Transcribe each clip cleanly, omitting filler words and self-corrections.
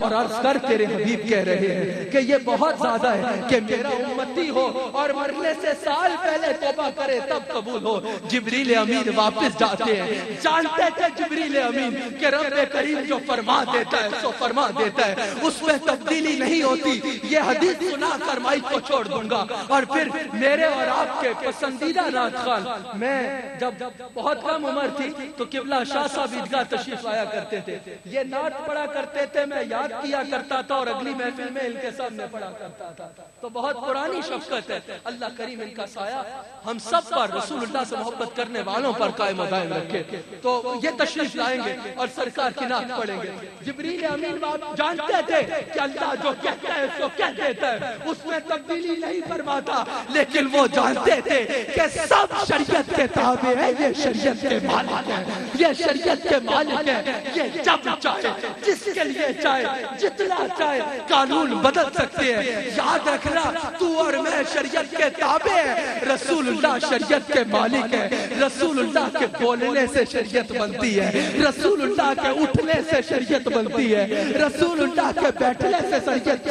اور عرض کر تیرے حبیب کہہ رہے ہیں کہ یہ بہت زیادہ ہے کہ میرا امتی ہو اور مرنے سے سال پہلے توبہ کرے تب قبول ہو۔ جبریل امین واپس جاتے ہیں، جانتے تھے جبریل امین کہ رب کریم جو فرما دیتا ہے سو فرما دیتا ہے، اس میں تبدیلی نہیں ہوتی۔ یہ حدیث سنا کر مائک کو چھوڑ دوں گا اور پھر میرے اور آپ کے پسندیدہ نعت خوان، میں جب بہت کم عمر تھی تو قبلہ شاہ صاحب عیدگاہ تشریف لایا کرتے تھے، یہ نعت پڑھا کرتے تھے، میں یاد کیا کرتا تھا اور اگلی محفل میں ان کے سامنے پڑھا کرتا تھا۔ تو بہت پرانی شفقت ہے، اللہ کریم ان کا سایہ ہم سب پر، رسول اللہ سے محبت کرنے والوں پر قائم و دائم رکھے۔ تو یہ تشریف لائیں گے اور سرکار کی نعت پڑھیں گے۔ جبریل امین جانتے تھے کہ اللہ جو کہتا ہے سو کہہ دیتا ہے، اس میں تبدیلی نہیں فرماتا، لیکن وہ جانتے تھے کہ سب شریعت کے تابع ہے، یہ شریعت کے مالک ہے، یہ شریعت کے مالک ہے، یہ جب چاہے جس کے لیے چاہے جتنا چاہے قانون بدل سکتے ہیں۔ یاد رکھنا تو اور میں شریعت کے تابع ہے، رسول اللہ شریعت کے مالک ہے، رسول اللہ کے بولنے سے شریعت بنتی ہے، رسول اللہ کے اٹھنے سے شریعت بنتی ہے، رسول اللہ کے بیٹھنے سے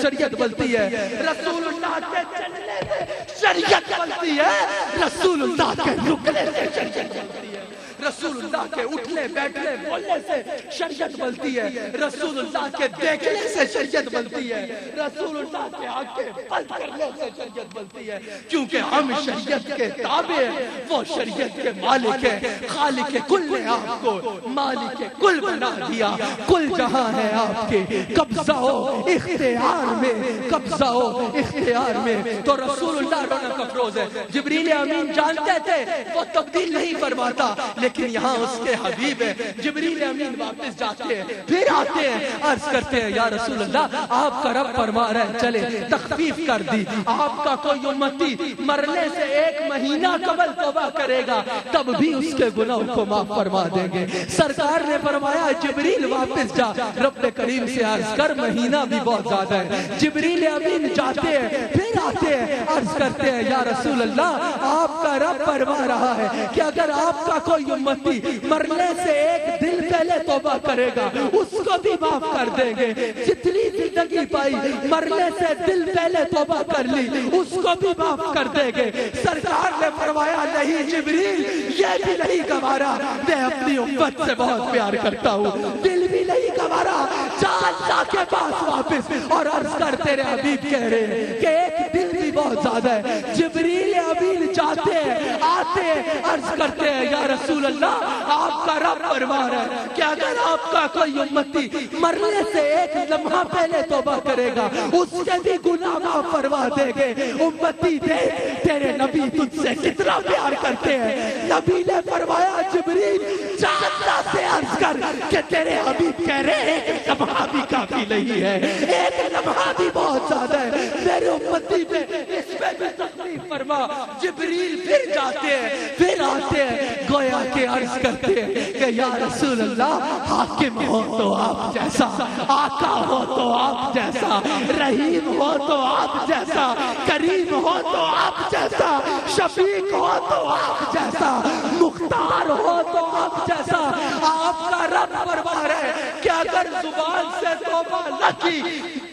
شریعت بنتی ہے، رسول اللہ کے چلنے سے شریعت بنتی ہے، رسول اللہ کے رکنے سے شریعت بنتی ہے، رسول اللہ کے اٹھنے بیٹھنے بولنے سے شریعت بنتی ہے، رسول اللہ کے دیکھنے سے شریعت بنتی ہے، رسول اللہ کے آنکھیں بند کرنے سے شریعت بنتی ہے، کیونکہ ہم شریعت کے تابع ہیں، وہ شریعت کے مالک ہے۔ خالق کل نے آپ کو مالک کل بنا دیا، کل جہاں ہے آپ کے قبضہ و اختیار میں، قبضہ و اختیار میں۔ تو رسول اللہ رونق افروز ہے، جبریل امین جانتے تھے وہ تبدیل نہیں فرماتا، لیکن یہاں اس کے حبیب ہے۔ جبریل امین واپس جاتے ہیں، پھر آتے ہیں، عرض کرتے ہیں یا رسول اللہ آپ کا رب فرما رہا ہے چلے تخفیف کر دی، آپ کا کوئی امتی مرنے سے 1 مہینہ قبل توبہ کرے گا تب بھی اس کے گناہوں کو معاف فرما دیں گے۔ سرکار نے فرمایا جبریل واپس جا، رب کریم سے عرض کر مہینہ بھی بہت زیادہ ہے۔ جبریل امین جاتے ہیں، پھر آتے ہیں، عرض کرتے ہیں یا رسول اللہ آپ کا رب فرما رہا ہے کہ اگر آپ کا کوئی امتی مرنے سے 1 دن پہلے توبہ کرے گا اس کو بھی معاف کر دیں گے، جتنی زندگی پائی مرنے سے دل پہلے توبہ کر لی اس کو بھی معاف کر دیں گے۔ سرکار نے فرمایا نہیں جبریل یہ بھی نہیں گوارا، میں اپنی امت سے بہت پیار کرتا ہوں، دل بھی نہیں گوارا، جا اللہ کے پاس واپس اور عرض کر تیرے حبیب کہہ رہے ہیں کہ 1 دن بھی بہت زیادہ ہے۔ جبریل امین جاتے ہیں، آتے ہیں، عرض کرتے ہیں یا رسول اللہ آپ کا رب فرما رہا ہے کہ اگر آپ کا کوئی امتی مرنے سے 1 لمحہ پہلے توبہ کرے گا اس کے بھی گناہ معاف فرما دے گے۔ امتی دیکھ تیرے نبی تجھ سے کتنا پیار کرتے ہیں۔ نبی نے فرمایا جبریل جا اللہ سے عرض کر کہ تیرے حبیب کہہ رہے 1 لمحہ بھی کافی نہیں ہے، 1 لمحہ بھی بہت زیادہ ہے، میرے امتی پہ اس پہ بھی تخفیف فرما۔ جبریل پھر جاتے ہیں، پھر آتے ہیں، گویا کہ عرض کرتے ہیں کہ یا رسول اللہ حاکم ہو تو آپ جیسا، آقا ہو تو آپ جیسا، رحیم ہو تو آپ جیسا، کریم ہو تو آپ جیسا، شفیق ہو تو آپ جیسا، مختار ہو تو آپ جیسا۔ آپ کا رب فرما رہے ہیں کہ اگر زبان سے توبہ نہ کی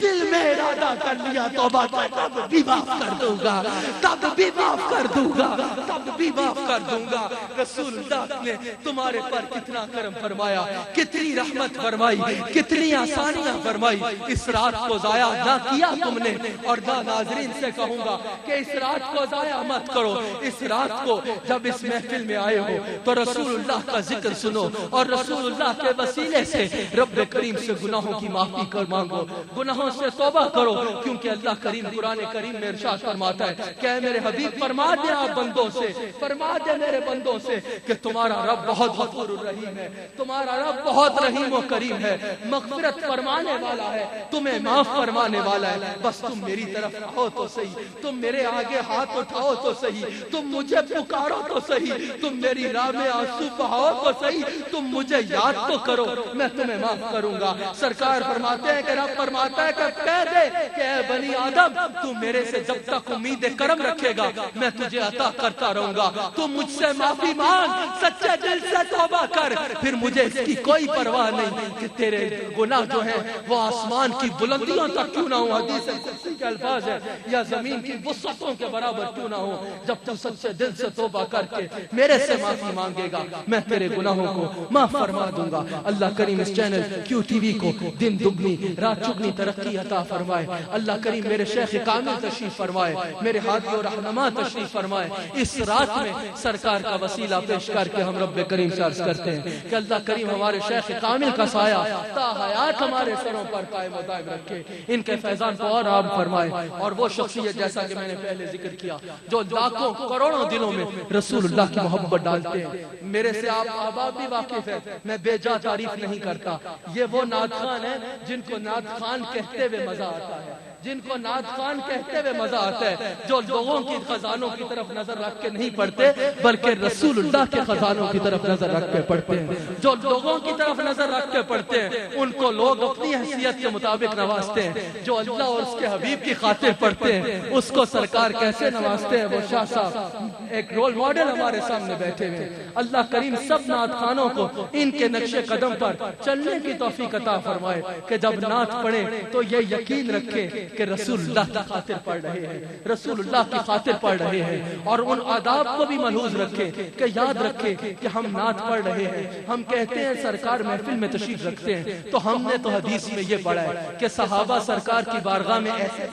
دل میں ارادہ کر لیا توبہ کا تب بھی معاف کر دوں گا، تب بھی معاف کر دوں گا، تب بھی معاف کر دوں گا۔ رسول اللہ نے تمہارے پر کتنا کرم فرمایا، کتنی رحمت فرمائی، کتنی آسانیاں فرمائی۔ اس رات کو ضائع نہ کیا تم نے، اور نہ ناظرین سے کہوں گا کہ اس رات کو ضائع مت کرو۔ اس رات کو جب اس محفل میں آئے ہو تو رسول اللہ کا ذکر سنو اور رسول اللہ کے وسیلے سے رب کریم سے گناہوں کی معافی کر مانگو، گناہوں سے توبہ کرو، کیونکہ اللہ کریم قرآن کریم میں ارشاد فرماتا ہے کہ اے میرے حبیب فرما دے آپ بندوں سے، فرما دے میرے بندوں سے کہ تمہارا رب بہت غفور الرحیم ہے، تمہارا رب بہت رحیم و کریم ہے، مغفرت فرمانے والا ہے، تمہیں معاف فرمانے والا ہے۔ بس تم میری طرف آؤ تو صحیح، تم میرے آگے ہاتھ اٹھاؤ تو صحیح، تم مجھے پکارو تو صحیح، تم میری راہ میں آنسو بہاؤ تو صحیح، تم مجھے یاد تو کرو، میں تمہیں معاف کروں گا۔ سرکار فرماتے ہیں کہ رب فرماتا ہے کہ کہہ دے کہ اے بنی آدم تو میرے سے جب تک امید کرم رکھے گا میں تجھے عطا کرتا رہوں گا، تم مجھ سے معافی مانگ، سچے دل سے توبہ کر، پھر مجھے اس کی کوئی پرواہ نہیں کہ تیرے گناہ جو ہیں وہ آسمان آسمان کی بلندیوں تک کیوں نہ ہو، حدیث قدسی کے الفاظ ہے، یا زمین کی وسعتوں کے برابر کیوں نہ ہو، جب تو سچے دل سے توبہ کر کے میرے سے معافی مانگے گا میں تیرے گناہوں کو معاف فرما دوں گا۔ اللہ کریم اس چینل کیو ٹی وی کو دن دگنی رات چگنی ترقی عطا فرمائے۔ اللہ کریم میرے شیخ کامل تشریف فرمائے، میرے ہادی و رہنما تشریف فرمائے۔ اس رات میں سرکار کا وسیلہ پیش کر کے ہم رب کریم سے عرض کرتے ہیں کہ اللہ کریم ہمارے شیخ کامل کا سایہ تا حیات ہمارے سروں پر قائم و دائم رکھے، ان کے فیضان کو اور عام فرمائے۔ اور وہ شخصیت جیسا کہ میں نے پہلے ذکر کیا جو لاکھوں کروڑوں دلوں میں رسول اللہ کی محبت ڈالتے ہیں، میرے سے آپ احباب بھی واقف ہیں، میں بے جا تعریف نہیں کرتا۔ یہ وہ نعت خوان ہیں جن کو نعت خوان کہتے ہوئے مزہ آتا ہے، جن کو نعت خوان کہتے ہوئے مزہ آتا ہے، جو لوگوں کی خزانوں کی طرف نظر رکھ کے نہیں پڑھتے بلکہ رسول اللہ کے خزانوں کی طرف نظر رکھ کے پڑھتے ہیں۔ جو لوگوں کی طرف نظر رکھ کے پڑھتے ہیں ان کو لوگ اپنی حیثیت کے مطابق نوازتے ہیں، جو اللہ اور اس کے حبیب کی خاطر پڑھتے ہیں اس کو سرکار کیسے نوازتے ہیں۔ وہ شاہ صاحب ایک رول ماڈل ہمارے سامنے بیٹھے ہوئے ہیں۔ اللہ کریم سب نعت خوانوں کو ان کے نقش قدم پر چلنے کی توفیق عطا فرمائے کہ جب نعت پڑھیں تو یہ یقین رکھیں کہ رسول اللہ کی خاطر پڑھ رہے ہیں، رسول اللہ کی خاطر پڑھ رہے ہیں، اور ان آداب کو بھی ملحوظ رکھیں کہ یاد رکھیں کہ ہم نعت پڑھ رہے ہیں۔ ہم کہتے ہیں سرکار محفل میں تشریف رکھتے ہیں تو ہم نے تو حدیث میں یہ پڑھا ہے کہ صحابہ سرکار کی بارگاہ میں ایسے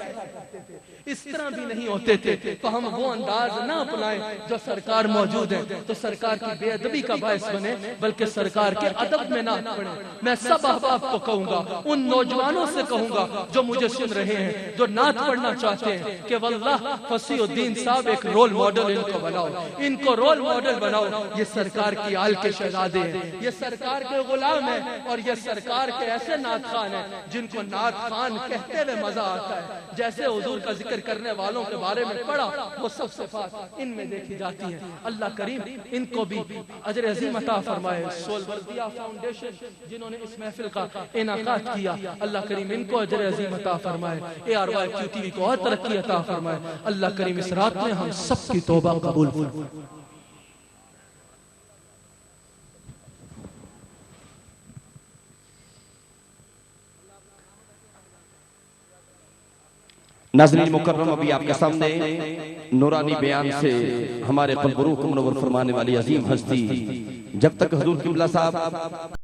اس طرح بھی نہیں ہوتے تھے، تو ہم وہ انداز نہ اپنائیں جو سرکار موجود ہے تو سرکار کی بے ادبی کا باعث بنے، بلکہ سرکار کے ادب میں نعت پڑھیں۔ میں سب احباب کو کہوں گا، ان نوجوانوں سے کہوں گا جو مجھے سن رہے ہیں، جو نعت پڑھنا چاہتے ہیں کہ واللہ فصیح الدین صاحب ایک رول ماڈل ان کو بناؤ، ان کو رول ماڈل بناؤ۔ یہ سرکار کی آل کے شہزادے ہیں، یہ سرکار کے غلام ہیں، اور یہ سرکار کے ایسے نعت خوان ہیں جن کو نعت خوان کہتے ہوئے مزہ آتا ہے۔ جیسے حضور کا ذکر کرنے والوں کے بارے میں پڑھا وہ سب صفات ان میں دیکھی جاتی ہیں۔ اللہ کریم ان کو بھی اجر عظیم عطا فرمائے۔ سولبردیہ فاؤنڈیشن جنہوں نے اس محفل کا انعقاد کیا، اللہ کریم ان کو اجر عظیم عطا فرمائے۔ ARY QTV ٹی وی کو اور ترقی عطا فرمائے۔ اللہ کریم اس رات میں ہم سب کی توبہ قبول فرمائے۔ ناظرین مکرم، ابھی آپ کے سامنے نورانی بیان سے ہمارے قلب و روح کو منور فرمانے والی عظیم ہستی جب تک حضور قبلہ صاحب